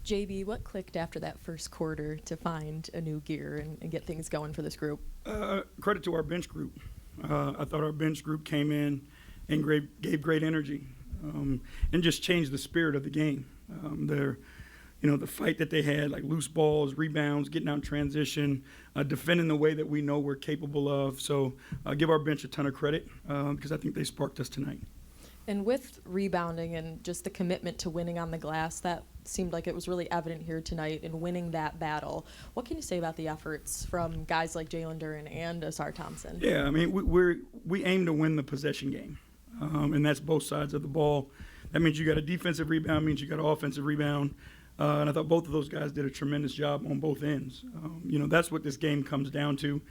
JB, what clicked after that first quarter to find a new gear and get things going for this group? Credit to our bench group. I thought our bench group came in and gave great energy and just changed the spirit of the game. The fight that they had, like loose balls, rebounds, getting out in transition, defending the way that we know we're capable of. So give our bench a ton of credit because I think they sparked us tonight. And with rebounding and just the commitment to winning on the glass, that seemed like it was really evident here tonight in winning that battle. What can you say about the efforts from guys like Jalen Duren and Assar Thompson? Yeah, I mean, we aim to win the possession game, and that's both sides of the ball. That means you got a defensive rebound, means you got an offensive rebound. And I thought both of those guys did a tremendous job on both ends. That's what this game comes down to.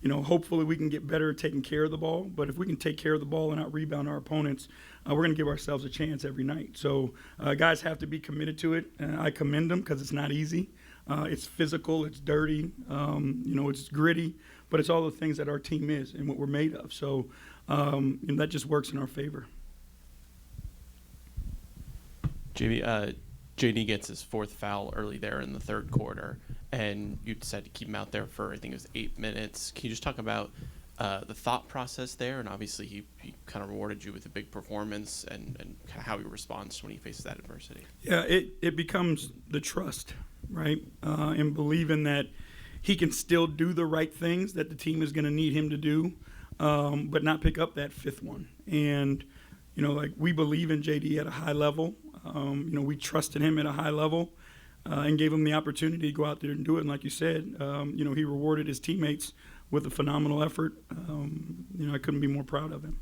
Hopefully we can get better at taking care of the ball. But if we can take care of the ball and out-rebound our opponents, we're going to give ourselves a chance every night. So guys have to be committed to it. And I commend them because it's not easy. It's physical. It's dirty. It's gritty. But it's all the things that our team is and what we're made of. So that just works in our favor. JD gets his fourth foul early there in the third quarter, and you decided to keep him out there for, I think it was 8 minutes. Can you just talk about the thought process there? And obviously he kind of rewarded you with a big performance and kind of how he responds when he faces that adversity. Yeah, it becomes the trust, right? And believing that he can still do the right things that the team is going to need him to do, but not pick up that fifth one. And, we believe in JD at a high level. We trusted him at a high level and gave him the opportunity to go out there and do it. And like you said, he rewarded his teammates with a phenomenal effort. I couldn't be more proud of him.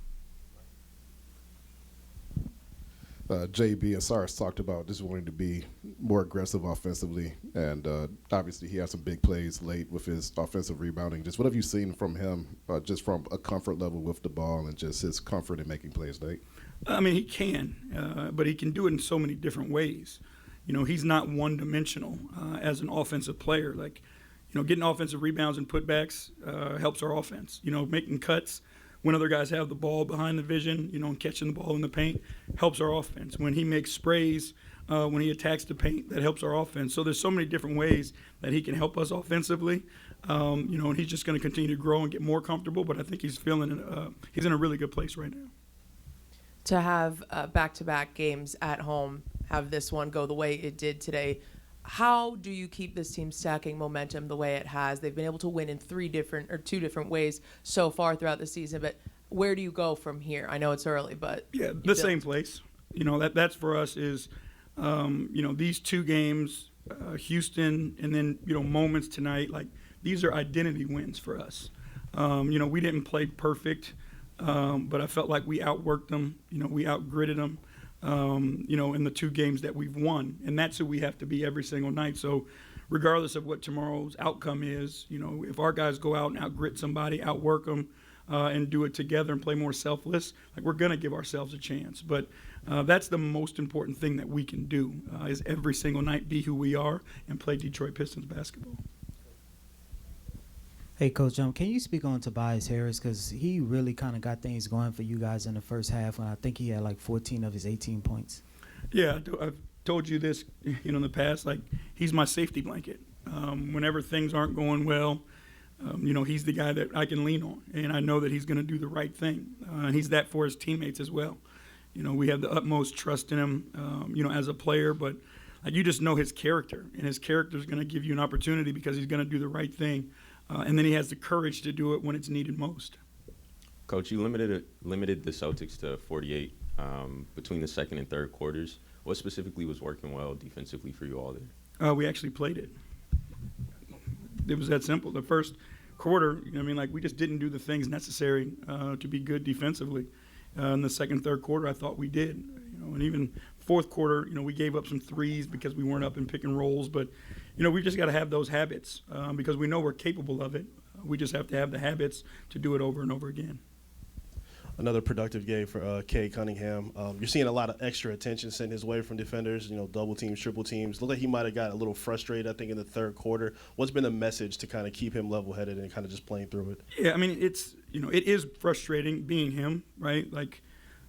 JB and Cyrus talked about just wanting to be more aggressive offensively, and obviously he had some big plays late with his offensive rebounding. Just what have you seen from him, just from a comfort level with the ball and just his comfort in making plays late? I mean, he can, but he can do it in so many different ways. He's not one-dimensional as an offensive player. Getting offensive rebounds and putbacks helps our offense. Making cuts when other guys have the ball behind the vision, and catching the ball in the paint helps our offense. When he makes sprays, when he attacks the paint, that helps our offense. So there's so many different ways that he can help us offensively. And he's just going to continue to grow and get more comfortable. But I think he's he's in a really good place right now. To have back-to-back games at home, have this one go the way it did today, how do you keep this team stacking momentum the way it has? They've been able to win in two different ways so far throughout the season, but where do you go from here? I know it's early, but yeah, the same place. That's for us is these two games, Houston, and then moments tonight. These are identity wins for us. We didn't play perfect. But I felt like we outworked them, we outgritted them, in the two games that we've won. And that's who we have to be every single night. So regardless of what tomorrow's outcome is, if our guys go out and outgrit somebody, outwork them, and do it together and play more selfless, we're going to give ourselves a chance. But that's the most important thing that we can do is every single night be who we are and play Detroit Pistons basketball. Hey, Coach, can you speak on Tobias Harris? Because he really kind of got things going for you guys in the first half, and I think he had 14 of his 18 points. Yeah, I've told you this, in the past. He's my safety blanket. Whenever things aren't going well, he's the guy that I can lean on, and I know that he's going to do the right thing. And he's that for his teammates as well. We have the utmost trust in him, as a player, but you just know his character, and his character is going to give you an opportunity because he's going to do the right thing. And then he has the courage to do it when it's needed most. Coach, you limited the Celtics to 48 between the second and third quarters. What specifically was working well defensively for you all there? We actually played it. It was that simple. The first quarter, we just didn't do the things necessary to be good defensively. In the second, third quarter, I thought we did. And even fourth quarter, we gave up some threes because we weren't up in pick and rolls, but we've just got to have those habits because we know we're capable of it. We just have to have the habits to do it over and over again. Another productive game for Cade Cunningham. You're seeing a lot of extra attention sent his way from defenders, double teams, triple teams. Looked like he might have got a little frustrated, I think, in the third quarter. What's been the message to kind of keep him level-headed and kind of just playing through it? Yeah, it is frustrating being him, right?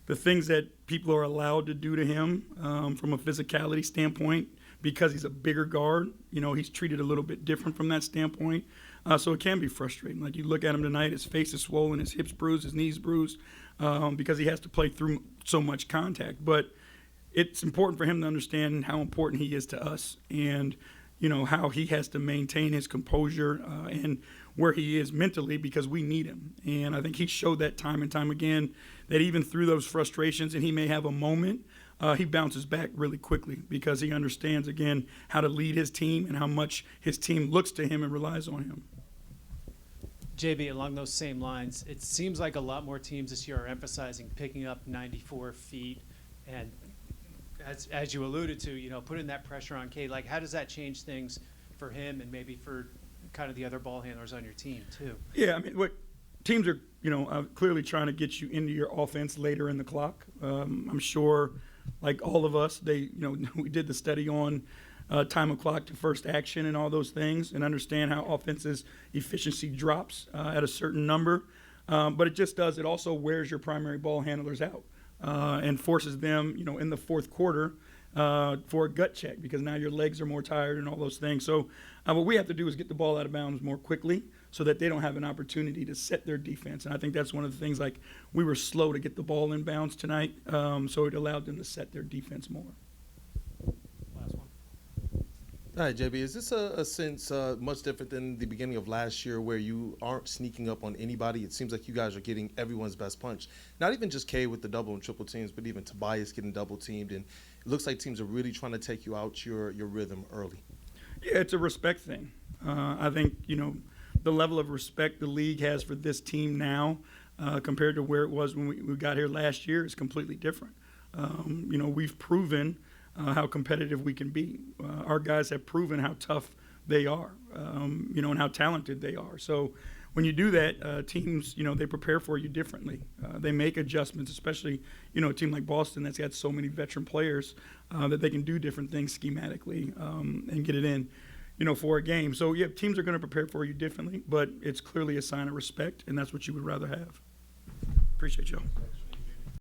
The things that people are allowed to do to him from a physicality standpoint because he's a bigger guard, he's treated a little bit different from that standpoint. So it can be frustrating. Like you look at him tonight, his face is swollen, his hips bruised, his knees bruised, because he has to play through so much contact. But it's important for him to understand how important he is to us, and how he has to maintain his composure and where he is mentally, because we need him. And I think he showed that time and time again, that even through those frustrations, and he may have a moment, he bounces back really quickly, because he understands, again, how to lead his team and how much his team looks to him and relies on him. JB, along those same lines, it seems like a lot more teams this year are emphasizing picking up 94 feet, and as you alluded to, putting that pressure on Cade. Like, how does that change things for him and maybe for kind of the other ball handlers on your team too? Yeah, I mean, what teams are, clearly trying to get you into your offense later in the clock. I'm sure, like all of us, we did the study on time of clock to first action and all those things, and understand how offense's efficiency drops at a certain number. But it also wears your primary ball handlers out and forces them, in the fourth quarter for a gut check, because now your legs are more tired and all those things. So what we have to do is get the ball out of bounds more quickly, so that they don't have an opportunity to set their defense. And I think that's one of the things, like, we were slow to get the ball in bounds tonight, so it allowed them to set their defense more. Last one. All right, JB, is this a sense much different than the beginning of last year, where you aren't sneaking up on anybody? It seems like you guys are getting everyone's best punch. Not even just Cade with the double and triple teams, but even Tobias getting double teamed. And it looks like teams are really trying to take you out your rhythm early. Yeah, it's a respect thing. I think, the level of respect the league has for this team now compared to where it was when we got here last year is completely different. We've proven how competitive we can be. Our guys have proven how tough they are, and how talented they are. So when you do that, teams, they prepare for you differently. They make adjustments, especially, a team like Boston that's got so many veteran players that they can do different things schematically and get it in, for a game. So, yeah, teams are going to prepare for you differently, but it's clearly a sign of respect, and that's what you would rather have. Appreciate y'all.